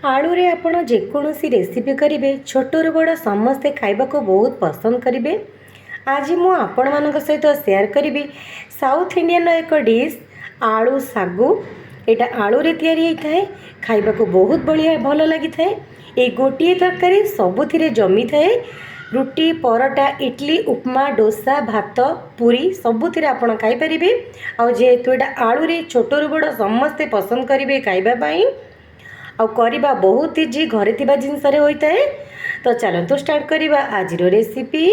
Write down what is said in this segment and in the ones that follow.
आलू रे आपण जेकोसी रेसिपी करेंगे छोटू बड़ समस्ते खाइबा को बहुत पसंद करेंगे। आज मु आपण मान सहित शेयर करी साउथ इंडियन एक डिश आलू सागु। यहाँ आलू रे तैयारी होता है, खाइबा को बहुत बढ़िया भल लगी था। ये गोटे तरकारी सबुथिरे जमी थाए, रुटी परोटा इडली उपमा डोसा भात पूरी सबुथिरे आपण खाई परिबे। आ जेहेतु एटा आलू रे छोटू बड़ समस्ते पसंद करेंगे खाइबा आउ करवा बहुत इजी घरे थिबा जिनस रे होता है। तो चलतु स्टार्ट करवा आज रेसिपी।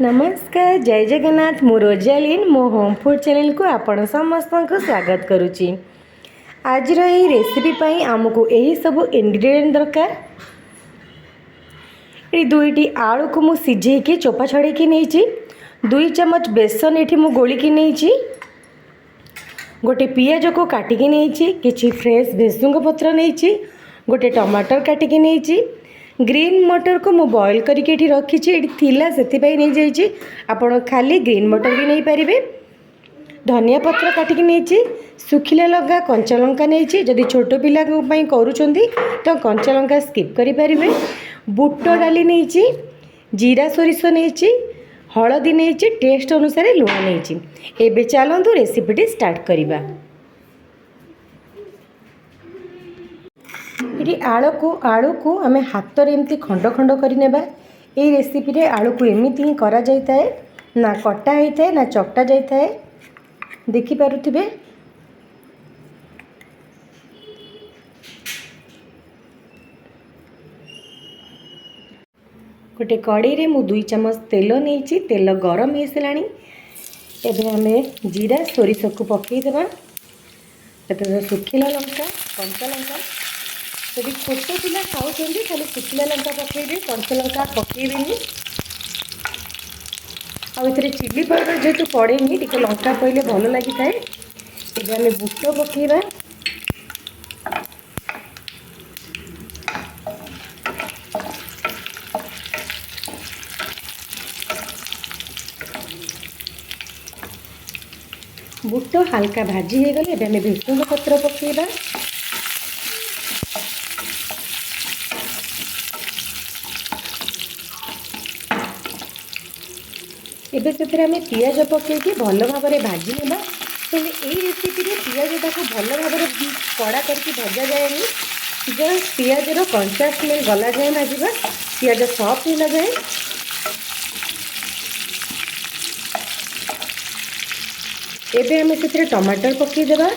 नमस्कार, जय जगन्नाथ। मु रोजालिन मो होम फूड चैनल को आपण समस्त को स्वागत करुच्ची। आज रेसिपी पाई आमको यही सब इंग्रेडिएंट दरकार। ये दुईटी आलू को मु सिझेकी चोपा छड़ेकी नहीं, 2 चम्मच बेसन ये मु गोलिकी नहीं, गोटे पियाज को काटिकी नहीं, किसी फ्रेश भेसुंग पत्र नहीं, गोटे टमाटर काटिकी नहीं, ग्रीन मटर को मु बॉयल करके रखी से नहीं जाइए, आपण खाली ग्रीन मटर भी नहीं पारे। धनिया पत्र काटिकी नहीं, सुखिला लंका कंचा लंका नहीं, जदि छोट पिला करूँगी तो कंचा लंका स्किप करें। बुट डाली नहीं, जीरा सोरिष नहीं, हलदी नहीं, टेस्ट अनुसार लुण नहीं। एबे चलतु रेसिपीटी स्टार्ट करिबा। ये आलू को आम हाथ रे एमती खंड खंड कर नेबा। ये रेसिपी रे आलू को एमती ही करा जाता है, ना कटा होता है ना चकटा जाता है। देखि पारुथिबे गोटे कड़े रे मु 2 चम्मच तेल नहीं, तेल गरम हो साराणी। एबे आम जीरा सोरिष को पकईदेवा, सुखिला लंका कंचा लंका। यदि छोट पिला खाऊँ खाली सुखिला लंका पकईबे, कंचा लंका पकईबेनी। आउ चिली पाउडर जेहेतु पड़ेनी टी लंका पड़े भल लगी थाए। एबे आम बुट पकईबा, बुट हल्का भाजी हो गले आम भेसुंग पत्र पकईबा। एबे से पियाज पकईकि भल भाव में भाजी नेबा। ये रेसिपी रे पियाज को भल भाव में कड़ा करके भजा जाएनी, जस्ट पियाजर कंचा स्मेल गला जाए भाजवा, पियाज सॉफ्ट होला जाए। एबे हमें से टमाटर पकईदेवा,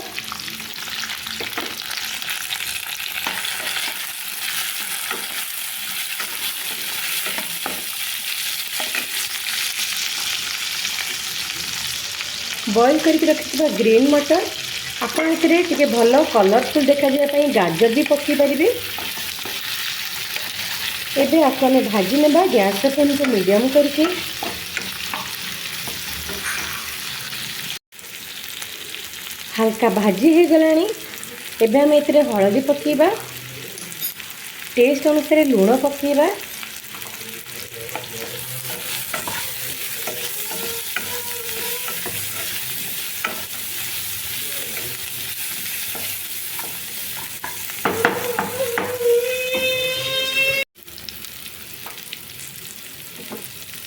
बॉयल करके रखिथिबा ग्रीन मटर। आपण एथिरे टिके भल कलरफुल देखा जाय गाजर भी पकई पारिबे। एबे आपको हमें भाजी नेबा, गैस फ्लेम को मीडियम करके। हल्का भाजी हो गलानी। एबे हम एथिरे हलदी पकईबा, टेस्ट अनुसार लुण पकईबा,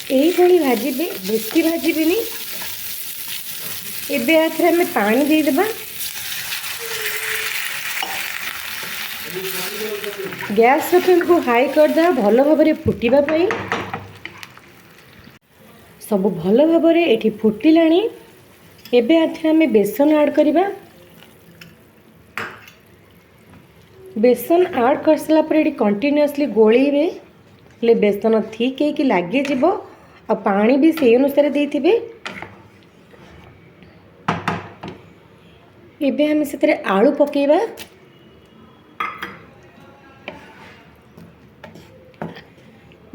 यही भाजबे, बेसी भाजबेनी। एबे आथरे हमें पानी देदेबा, गैस फ्लेम को हाई करदे भल भाव में फुटिबा पई। सब भल भाव में एठी फुटिलाणी। एबे आथरे हमें बेसन ऐड करिबा। बेसन ऐड कर सारा पर कंटिन्यूअसली गोलेबे, ले बेसन ठीक है कि लगे जीवो। आ पानी भी से अनुसार देथिबे। एबे हम से आलू पकईबा,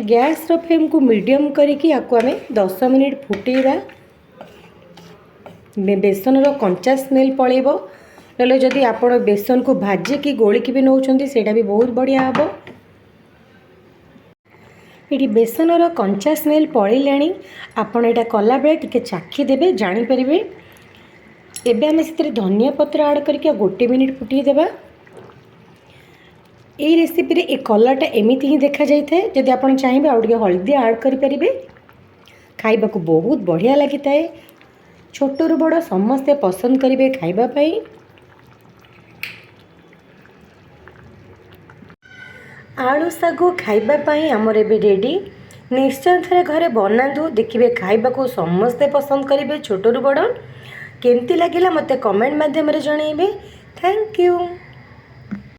गैस फ्लेम को मीडियम करके आपको आम 10 मिनिट फुटेबा। बेसन कंचा स्मेल पड़ेबो। नले जदि आप बेसन को भाजिकी गोलिकी भी नौकरी सेटा भी बहुत बढ़िया हम। ये बेसनर कंचा स्मेल पड़ेलाणी। आपण यहाँ कला बेले टिके चाखी देबे, जानी परिबे। एबे आम से धनिया पत्र ऐड करके 1 मिनिट फुटेदेबा। এই ରେସିପିରେ ଏ କଲର୍ଟା ଏମିତି ହିଁ ଦେଖାଯାଇଥାଏ। ଯଦି ଆପଣ ଚାହିଁବେ ଆଉ ଟିକେ ହଳଦୀ ଆଡ଼୍ କରିପାରିବେ। ଖାଇବାକୁ ବହୁତ ବଢ଼ିଆ ଲାଗିଥାଏ। ଛୋଟରୁ ବଡ଼ ସମସ୍ତେ ପସନ୍ଦ କରିବେ ଖାଇବା ପାଇଁ। ଆଳୁ ଶାଗ ଖାଇବା ପାଇଁ ଆମର ଏବେ ରେଡ଼ି। ନିଶ୍ଚୟ ଥରେ ଘରେ ବନାନ୍ତୁ, ଦେଖିବେ ଖାଇବାକୁ ସମସ୍ତେ ପସନ୍ଦ କରିବେ ଛୋଟରୁ ବଡ଼। କେମିତି ଲାଗିଲା ମୋତେ କମେଣ୍ଟ ମାଧ୍ୟମରେ ଜଣାଇବେ। Thank you.